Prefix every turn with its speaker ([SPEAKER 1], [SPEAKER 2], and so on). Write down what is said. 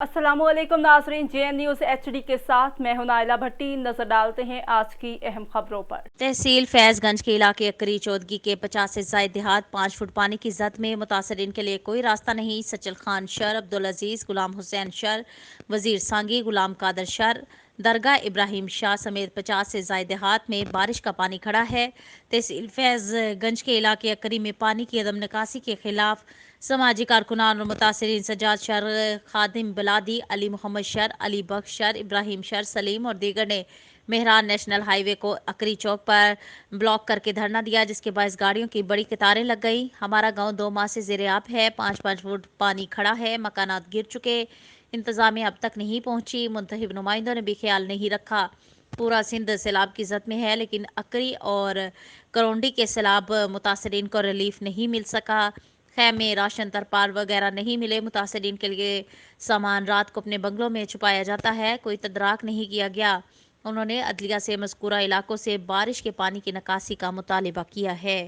[SPEAKER 1] अस्सलाम वालेकुम नाजरीन, JN न्यूज़ HD के साथ मैं हूं नाइला भट्टी। नजर डालते हैं आज की अहम खबरों पर।
[SPEAKER 2] तहसील फैजगंज के इलाके अकरी चौदगी के 50 से ज्यादा देहात 5 फुट पानी की जद में मुतासरीन के लिए कोई रास्ता नहीं। सचल खान शर, अब्दुल अजीज, गुलाम हुसैन शर, वजीर सांगी, गुलाम कादर शर, दरगाह इब्राहिम शाह समेत 50 से ज्यादा देहात में बारिश का पानी खड़ा है। तहसील फैजगंज के इलाके अकरी में पानी की अदम निकासी के खिलाफ समाजी कारकुनान और मुतासरीन सजाद शर, खादिम बिलादी, अली मोहम्मद शर, अली बख्श शर, इब्राहिम शर, सलीम और दीगर ने मेहरान नेशनल हाईवे को अकरी चौक पर ब्लॉक करके धरना दिया, जिसके बायस गाड़ियों की बड़ी कतारें लग गई। हमारा गांव 2 माह से ज़ेर-ए-आब है, 5-5 फुट पानी खड़ा है, मकानात गिर चुके, इंतजामिया अब तक नहीं पहुंची, मुंतखब नुमाइंदों ने भी ख्याल नहीं रखा। पूरा सिंध सैलाब की जद में है, लेकिन अकरी और करौंडी के सैलाब मुतासरीन को रिलीफ नहीं मिल सका। खैमे, राशन, तरपाल वगैरह नहीं मिले। मुतासरीन के लिए सामान रात को अपने बंगलों में छुपाया जाता है, कोई तदराक नहीं किया गया। उन्होंने अदलिया से मज़कूरा इलाकों से बारिश के पानी की निकासी का मुतालिबा किया है।